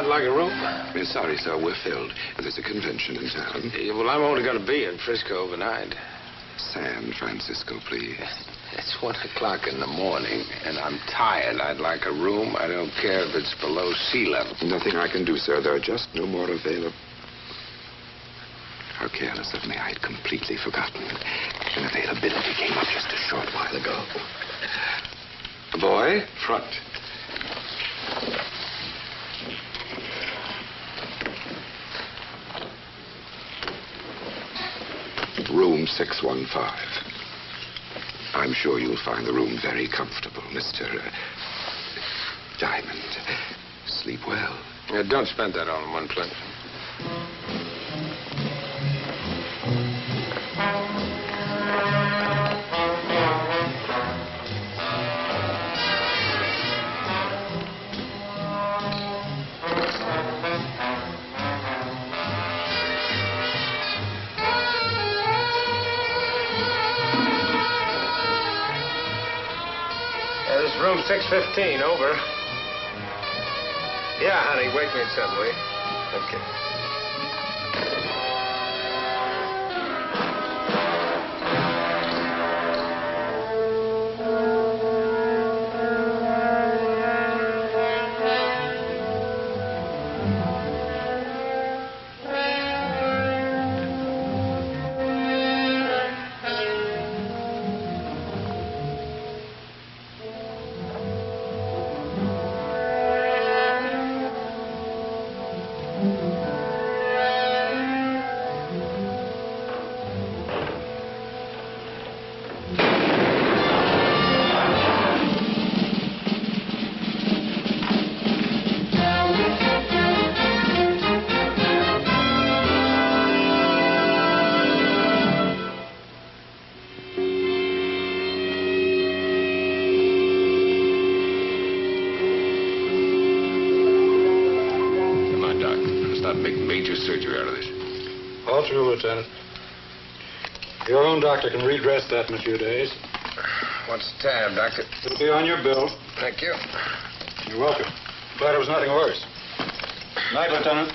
I'd like a room. We're sorry, sir. We're filled. There's a convention in town. Yeah, well, I'm only going to be in Frisco overnight. San Francisco, please. It's 1 o'clock in the morning, and I'm tired. I'd like a room. I don't care if it's below sea level. Nothing I can do, sir. There are just no more available. How careless of me. I had completely forgotten. An availability came up just a short while ago. Boy, front. Room 615. I'm sure you'll find the room very comfortable, Mr. Diamond. Sleep well. Yeah, don't spend that all in one place. Room 615, over. Yeah, honey, wake me at 7, will you? Okay. All true, Lieutenant. Your own doctor can redress that in a few days. What's the tab, Doctor? It'll be on your bill. Thank you. You're welcome. Glad it was nothing worse. Night, Lieutenant.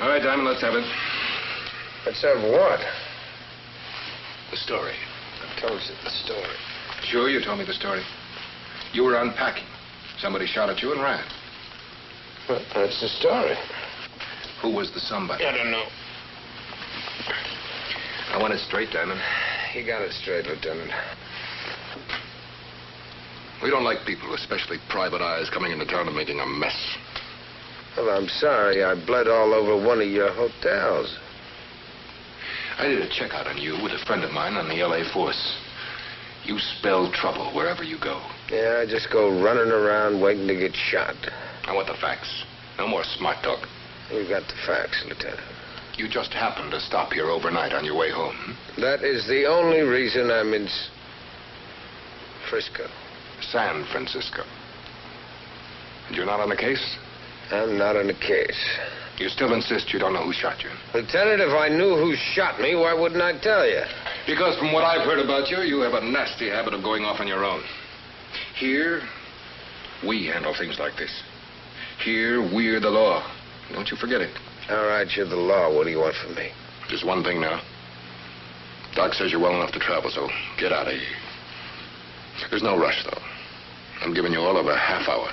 All right, Diamond, let's have it. Let's have what? The story. I told you the story. Sure, you told me the story. You were unpacking. Somebody shot at you and ran. Well, that's the story. Who was the somebody? I don't know. I want it straight, Diamond. You got it straight, Lieutenant. We don't like people, especially private eyes, coming into town and making a mess. Well, I'm sorry. I bled all over one of your hotels. I did a checkout on you with a friend of mine on the L.A. force. You spell trouble wherever you go. Yeah, I just go running around waiting to get shot. I want the facts. No more smart talk. You got the facts, Lieutenant. You just happened to stop here overnight on your way home. That is the only reason I'm in Frisco. San Francisco. And you're not on the case? I'm not on the case. You still insist you don't know who shot you? Lieutenant, if I knew who shot me, why wouldn't I tell you? Because from what I've heard about you, you have a nasty habit of going off on your own. Here, we handle things like this. Here, we're the law. Don't you forget it. All right, you're the law. What do you want from me? Just one thing now. Doc says you're well enough to travel, so get out of here. There's no rush, though. I'm giving you all of a half hour.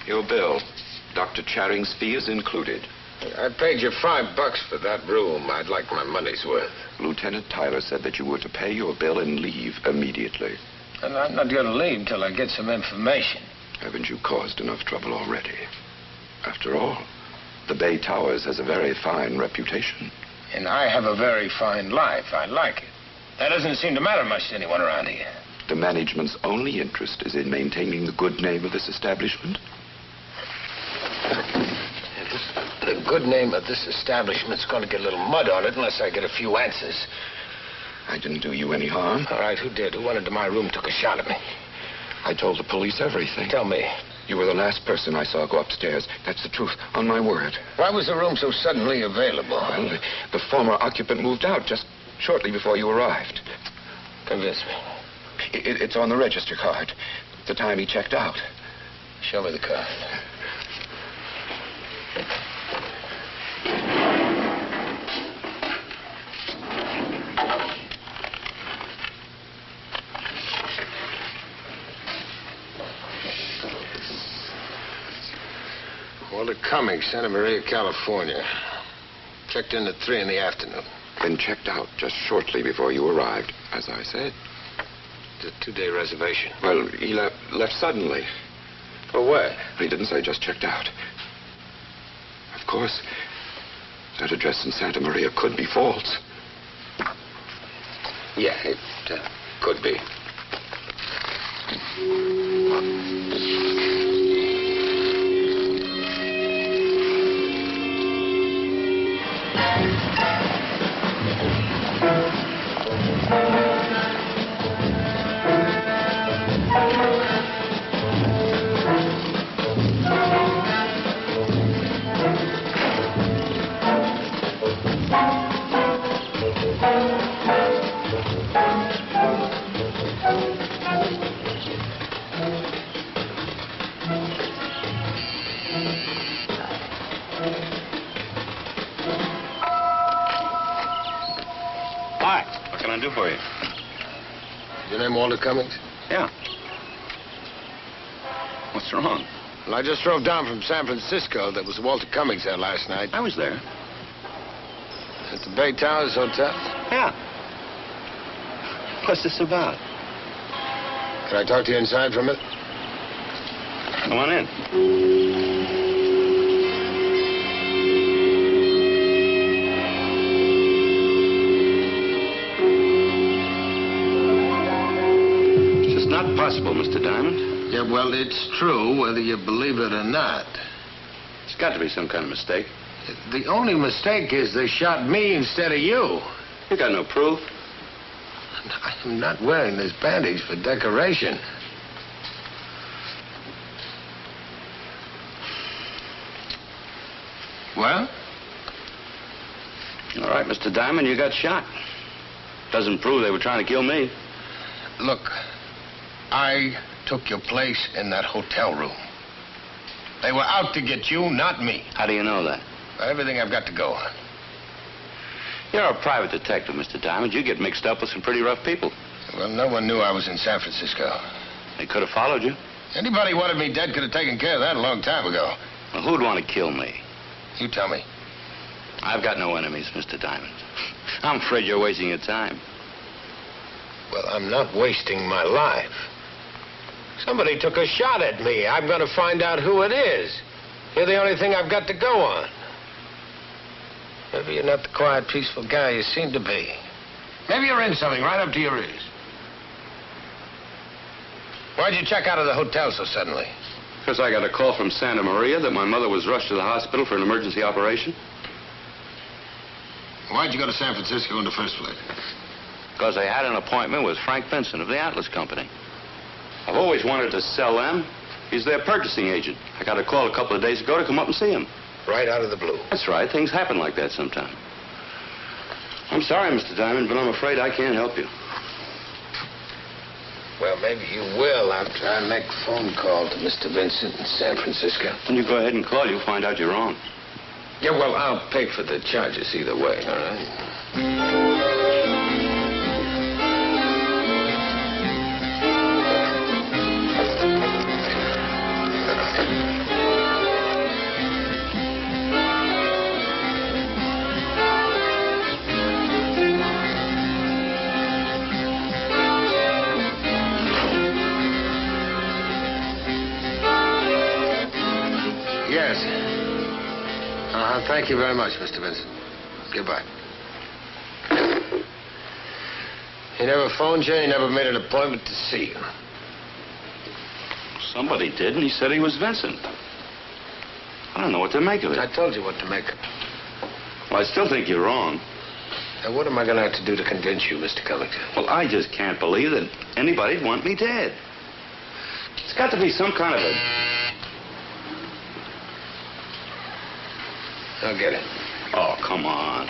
Your bill. Dr. Charing's fee is included. I paid you $5 for that room. I'd like my money's worth. Lieutenant Tyler said that you were to pay your bill and leave immediately. And I'm not going to leave till I get some information. Haven't you caused enough trouble already? After all, the Bay Towers has a very fine reputation. And I have a very fine life. I like it. That doesn't seem to matter much to anyone around here. The management's only interest is in maintaining the good name of this establishment. The good name of this establishment's going to get a little mud on it unless I get a few answers. I didn't do you any harm. All right, who did? Who went into my room and took a shot at me? I told the police everything. Tell me. You were the last person I saw go upstairs. That's the truth, on my word. Why was the room so suddenly available? Well, the former occupant moved out just shortly before you arrived. Convince me. It's on the register card. The time he checked out. Show me the card. Walter Cummings, Santa Maria, California. Checked in at 3 in the afternoon. Then checked out just shortly before you arrived, as I said. It's a 2-day reservation. Well, he left suddenly. For where? He didn't say just checked out. Of course, that address in Santa Maria could be false. Yeah, it could be. Hi. What can I do for you? Your name Walter Cummings? Yeah. What's wrong? Well, I just drove down from San Francisco. There was Walter Cummings there last night. I was there. At the Bay Towers Hotel? Yeah. What's this about? Can I talk to you inside for a minute? Come on in. It's just not possible, Mr. Diamond. Yeah, well, it's true, whether you believe it or not. It's got to be some kind of mistake. The only mistake is they shot me instead of you. You got no proof. I'm not wearing this bandage for decoration. Well? All right, Mr. Diamond, you got shot. Doesn't prove they were trying to kill me. Look, I took your place in that hotel room. They were out to get you, not me. How do you know that? Everything I've got to go on. You're a private detective, Mr. Diamond. You get mixed up with some pretty rough people. Well, no one knew I was in San Francisco. They could have followed you. Anybody who wanted me dead could have taken care of that a long time ago. Well, who'd want to kill me? You tell me. I've got no enemies, Mr. Diamond. I'm afraid you're wasting your time. Well, I'm not wasting my life. Somebody took a shot at me. I'm going to find out who it is. You're the only thing I've got to go on. Maybe you're not the quiet, peaceful guy you seem to be. Maybe you're in something right up to your ears. Why'd you check out of the hotel so suddenly? Because I got a call from Santa Maria that my mother was rushed to the hospital for an emergency operation. Why'd you go to San Francisco in the first place? Because I had an appointment with Frank Benson of the Atlas Company. I've always wanted to sell them. He's their purchasing agent. I got a call a couple of days ago to come up and see him. Right out of the blue. That's right. Things happen like that sometime. I'm sorry, Mr. Diamond, but I'm afraid I can't help you. Well, maybe you will after I make a phone call to Mr. Vincent in San Francisco. When you go ahead and call, you'll find out you're wrong. Yeah, well, I'll pay for the charges either way, all right? Yes. Thank you very much, Mr. Vincent. Goodbye. He never phoned you, he never made an appointment to see you. Somebody did, and he said he was Vincent. I don't know what to make of it. I told you what to make of it. Well, I still think you're wrong. Now, what am I going to have to do to convince you, Mr. Covington? Well, I just can't believe that anybody'd want me dead. It's got to be some kind of a... I'll get it. Oh, come on.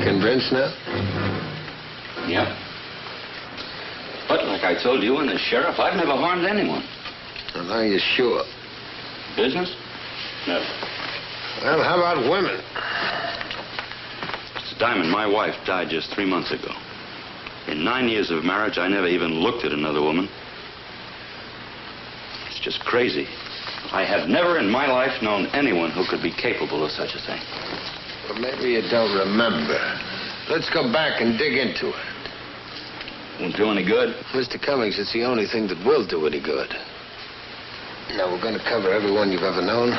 Convinced now? Yep. But like I told you and the sheriff, I've never harmed anyone. Well, are you sure? Business? Never. Well, how about women? Mr. Diamond, my wife died just 3 months ago. In 9 years of marriage, I never even looked at another woman. It's just crazy. I have never in my life known anyone who could be capable of such a thing. Well, maybe you don't remember. Let's go back and dig into it. Won't do any good. Mr. Cummings, it's the only thing that will do any good. Now, we're going to cover everyone you've ever known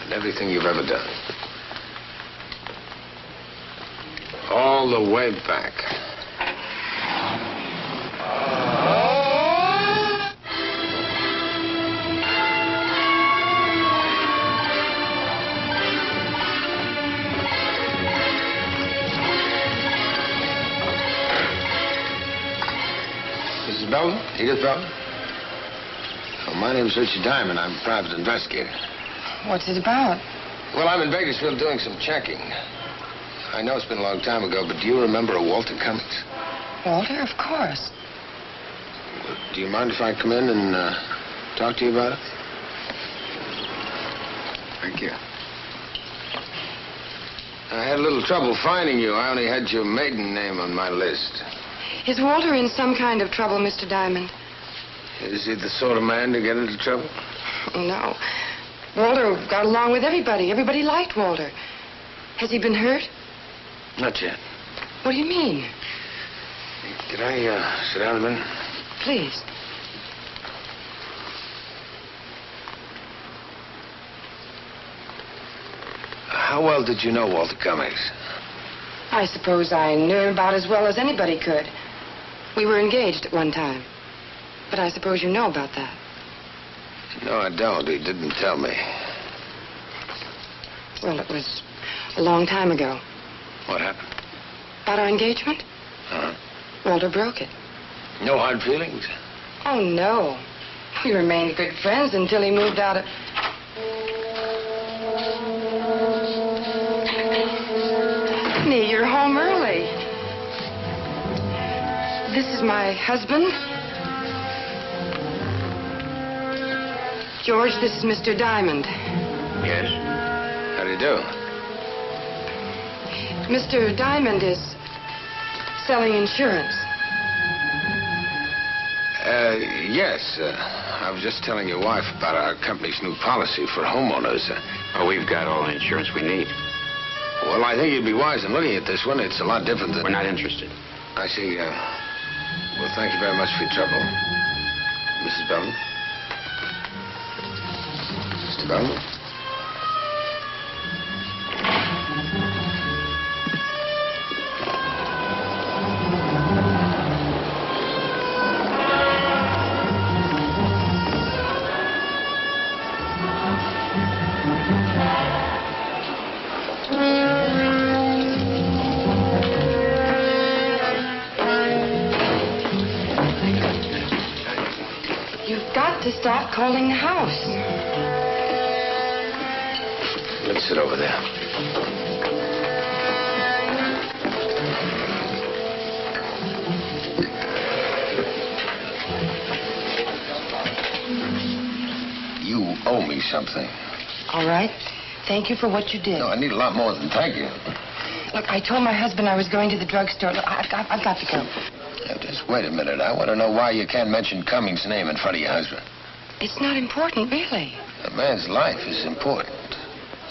and everything you've ever done. All the way back. Mrs. Belton? Edith Belton? Oh, my name's Richard Diamond. I'm a private investigator. What's it about? Well, I'm in Bakersfield doing some checking. I know it's been a long time ago, but do you remember a Walter Cummings? Walter, of course. Do you mind if I come in and talk to you about it? Thank you. I had a little trouble finding you. I only had your maiden name on my list. Is Walter in some kind of trouble, Mr. Diamond? Is he the sort of man to get into trouble? No. Walter got along with everybody. Everybody liked Walter. Has he been hurt? Not yet. What do you mean? Could I sit down a minute? Please. How well did you know Walter Cummings? I suppose I knew him about as well as anybody could. We were engaged at one time. But I suppose you know about that. No, I don't. He didn't tell me. Well, it was a long time ago. What happened? About our engagement? Uh-huh. Walter broke it. No hard feelings? Oh, no. We remained good friends until he moved out of... Honey, you're home early. This is my husband. George, this is Mr. Diamond. Yes. How do you do? Mr. Diamond is selling insurance. Yes. I was just telling your wife about our company's new policy for homeowners. Oh, we've got all the insurance we need. Well, I think you'd be wise in looking at this one. It's a lot different than... We're not interested. I see. Well, thank you very much for your trouble. Mrs. Belton? Mr. Belton? To stop calling the house. Let's sit over there. owe me something. All right. Thank you for what you did. No, I need a lot more than thank you. Look, I told my husband I was going to the drugstore. Look, I've got to go. Now, just wait a minute. I want to know why you can't mention Cummings' name in front of your husband. It's not important, really. A man's life is important.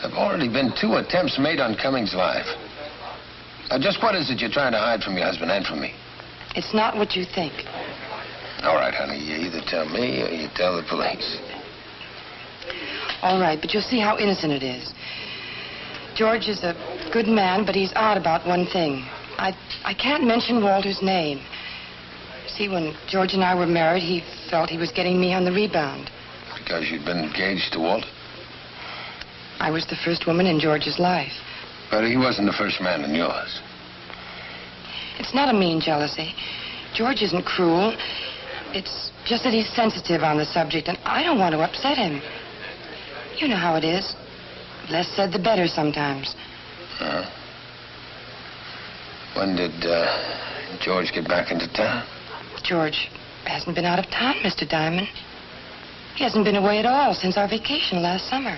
There've already been 2 attempts made on Cummings' life. Now, just what is it you're trying to hide from your husband and from me? It's not what you think. All right, honey. You either tell me or you tell the police. All right, but you'll see how innocent it is. George is a good man, but he's odd about one thing. I can't mention Walter's name. See, when George and I were married, he felt he was getting me on the rebound. Because you'd been engaged to Walter? I was the first woman in George's life. But he wasn't the first man in yours. It's not a mean jealousy. George isn't cruel. It's just that he's sensitive on the subject, and I don't want to upset him. You know how it is. Less said, the better sometimes. Uh-huh. When did George get back into town? George hasn't been out of town, Mr. Diamond. He hasn't been away at all since our vacation last summer.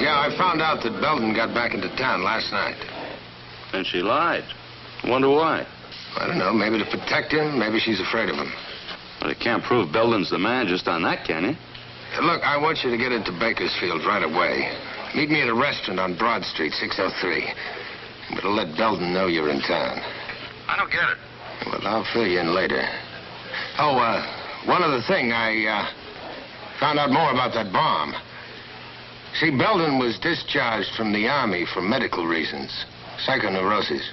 Yeah, I found out that Belden got back into town last night. And she lied. Wonder why. I don't know, maybe to protect him, maybe she's afraid of him. Well, you can't prove Belden's the man just on that, can you? Look, I want you to get into Bakersfield right away. Meet me at a restaurant on Broad Street, 603. But I'll let Belden know you're in town. I don't get it. Well, I'll fill you in later. Oh, one other thing. I found out more about that bomb. See, Belden was discharged from the Army for medical reasons. Psychoneurosis.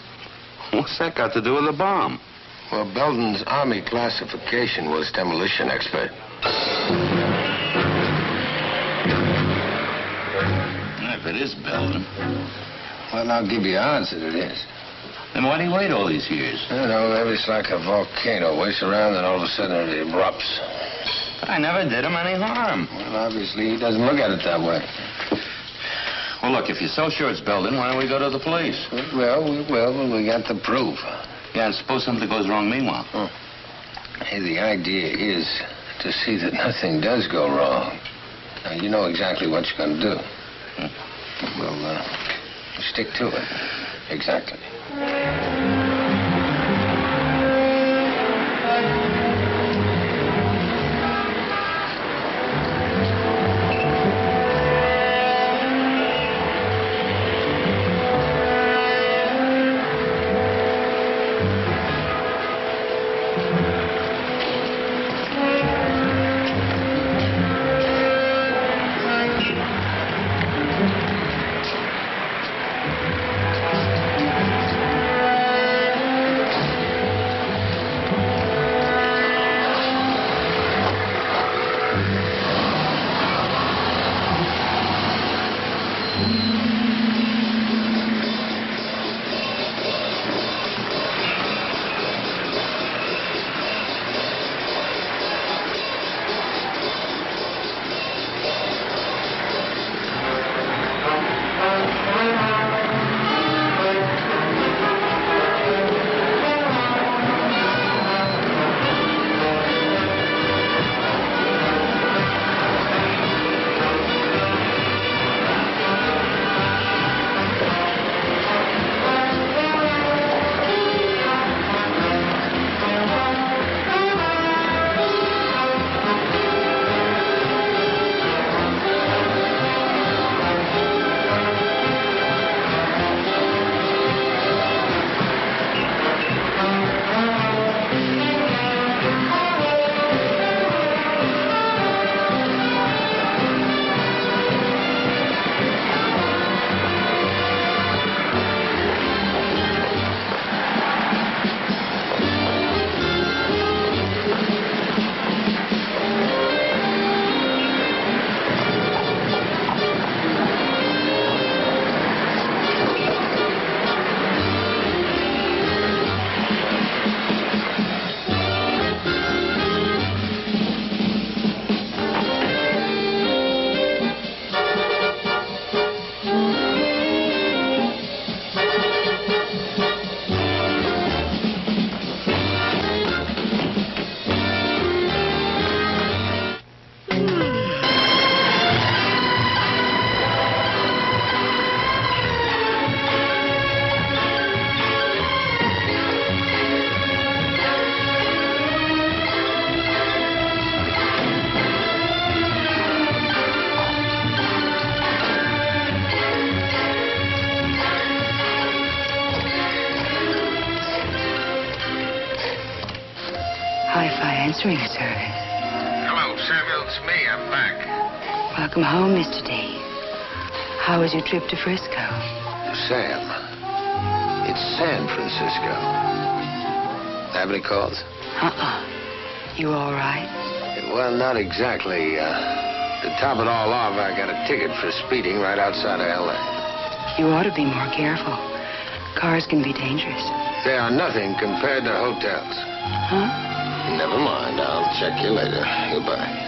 What's that got to do with the bomb? Well, Belden's Army classification was demolition expert. If it is Belden. Well, I'll give you odds that it is. Then why do you wait all these years? You know, maybe it's like a volcano. Waits around and all of a sudden it erupts. But I never did him any harm. Well, obviously he doesn't look at it that way. Well, look, if you're so sure it's Belden, why don't we go to the police? Well, we will when we got the proof. Yeah, and suppose something goes wrong meanwhile. Hey, the idea is to see that nothing does go wrong. Now, you know exactly what you're going to do. Well, stick to it. Exactly. answering service. Hello, Samuel. It's me. I'm back. Welcome home, Mr. D. How was your trip to Frisco? Sam. It's San Francisco. Have any calls? You all right? Well, not exactly. To top it all off, I got a ticket for speeding right outside of L.A. You ought to be more careful. Cars can be dangerous. They are nothing compared to hotels. Huh? Never mind. I'll check you later. Goodbye.